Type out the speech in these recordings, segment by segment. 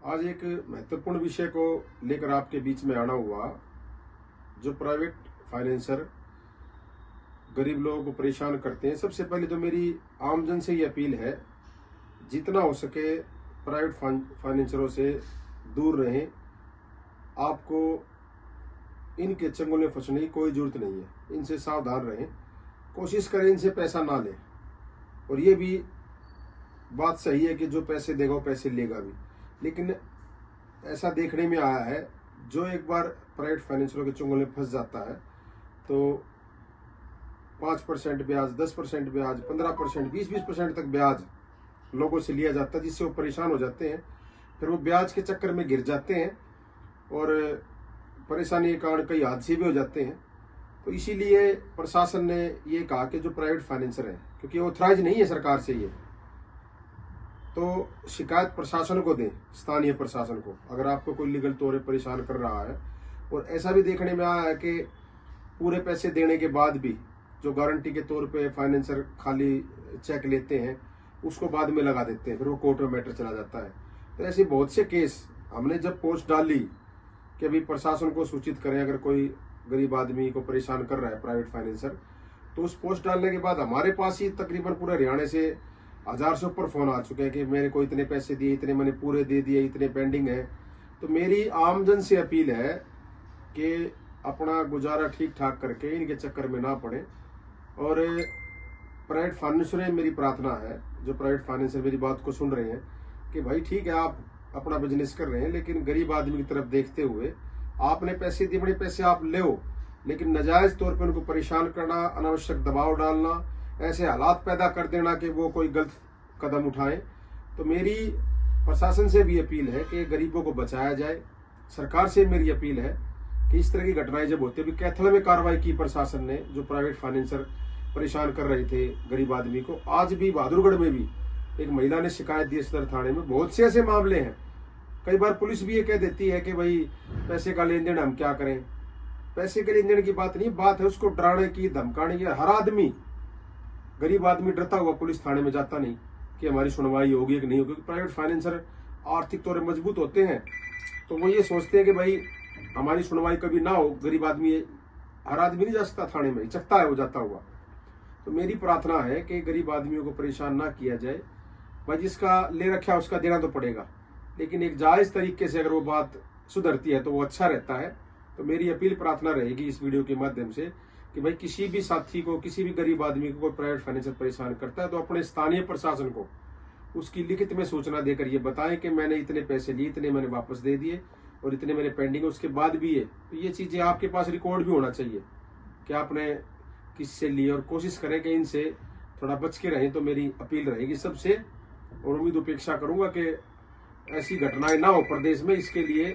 आज एक महत्वपूर्ण विषय को लेकर आपके बीच में आना हुआ। जो प्राइवेट फाइनेंसर गरीब लोगों को परेशान करते हैं, सबसे पहले तो मेरी आमजन से ये अपील है, जितना हो सके प्राइवेट फाइनेंसरों से दूर रहें। आपको इनके चंगुल में फंसने की कोई जरूरत नहीं है, इनसे सावधान रहें। कोशिश करें इनसे पैसा ना लें। और ये भी बात सही है कि जो पैसे देगा वो पैसे लेगा भी, लेकिन ऐसा देखने में आया है, जो एक बार प्राइवेट फाइनेंसरों के चंगुल में फंस जाता है तो 5% ब्याज, 10% ब्याज, 15%, 20% तक ब्याज लोगों से लिया जाता है, जिससे वो परेशान हो जाते हैं। फिर वो ब्याज के चक्कर में गिर जाते हैं और परेशानी के कारण कई हादसे भी हो जाते हैं। तो इसीलिए प्रशासन ने ये कहा कि जो प्राइवेट फाइनेंसर हैं, क्योंकि ऑथराइज नहीं है सरकार से ये, तो शिकायत प्रशासन को दें, स्थानीय प्रशासन को, अगर आपको कोई लीगल तौर पर परेशान कर रहा है। और ऐसा भी देखने में आया है कि पूरे पैसे देने के बाद भी जो गारंटी के तौर पे फाइनेंसर खाली चेक लेते हैं, उसको बाद में लगा देते हैं, फिर वो कोर्ट में मैटर चला जाता है। तो ऐसे बहुत से केस हमने जब पोस्ट डाली कि अभी प्रशासन को सूचित करें अगर कोई गरीब आदमी को परेशान कर रहा है प्राइवेट फाइनेंसर, तो उस पोस्ट डालने के बाद हमारे पास ही तकरीबन पूरे हरियाणा से 1000 से ऊपर फोन आ चुके हैं कि मेरे को इतने पैसे दिए, इतने मैंने पूरे दे दिए, इतने पेंडिंग है। तो मेरी आमजन से अपील है कि अपना गुजारा ठीक ठाक करके इनके चक्कर में ना पड़े। और प्राइवेट फाइनेंसर, मेरी प्रार्थना है, जो प्राइवेट फाइनेंसर मेरी बात को सुन रहे हैं, कि भाई ठीक है आप अपना बिजनेस कर रहे हैं, लेकिन गरीब आदमी की तरफ देखते हुए आपने पैसे दिए, बड़े पैसे आप ले, लेकिन नाजायज तौर पर उनको परेशान करना, अनावश्यक दबाव डालना, ऐसे हालात पैदा कर देना कि वो कोई गलत कदम उठाएं। तो मेरी प्रशासन से भी अपील है कि गरीबों को बचाया जाए। सरकार से मेरी अपील है कि इस तरह की घटनाएं जब होती है, कैथल में कार्रवाई की प्रशासन ने, जो प्राइवेट फाइनेंसर परेशान कर रहे थे गरीब आदमी को। आज भी बहादुरगढ़ में भी एक महिला ने शिकायत दी सदर थाने में। बहुत से ऐसे मामले हैं। कई बार पुलिस भी ये कह देती है कि भाई पैसे का लेन देन हम क्या करें। पैसे के लेन देन की बात नहीं, बात है उसको डराने की, धमकाने की। हर आदमी, गरीब आदमी डरता हुआ पुलिस थाने में जाता नहीं कि हमारी सुनवाई होगी कि नहीं होगी। प्राइवेट फाइनेंसर आर्थिक तौर पर मजबूत होते हैं, तो वो ये सोचते हैं कि भाई हमारी सुनवाई कभी ना हो। गरीब आदमी, हर आदमी नहीं जा सकता थाने में, हिचकता है वो जाता हुआ। तो मेरी प्रार्थना है कि गरीब आदमियों को परेशान ना किया जाए। भाई जिसका ले रखा है उसका देना तो पड़ेगा, लेकिन एक जायज तरीके से अगर वो बात सुधरती है तो वो अच्छा रहता है। तो मेरी अपील प्रार्थना रहेगी इस वीडियो के माध्यम से कि भाई किसी भी साथी को, किसी भी गरीब आदमी को कोई प्राइवेट फाइनेंसर परेशान करता है तो अपने स्थानीय प्रशासन को उसकी लिखित में सूचना देकर ये बताएं कि मैंने इतने पैसे लिए, इतने मैंने वापस दे दिए और इतने मेरे पेंडिंग है, उसके बाद भी है। तो ये चीजें आपके पास रिकॉर्ड भी होना चाहिए कि आपने किससे लिए, और कोशिश करें कि इनसे थोड़ा बच के रहें। तो मेरी अपील रहेगी सबसे, और उम्मीद उपेक्षा करूंगा कि ऐसी घटनाएं ना हो प्रदेश में। इसके लिए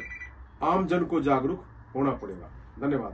आम जन को जागरूक होना पड़ेगा। धन्यवाद।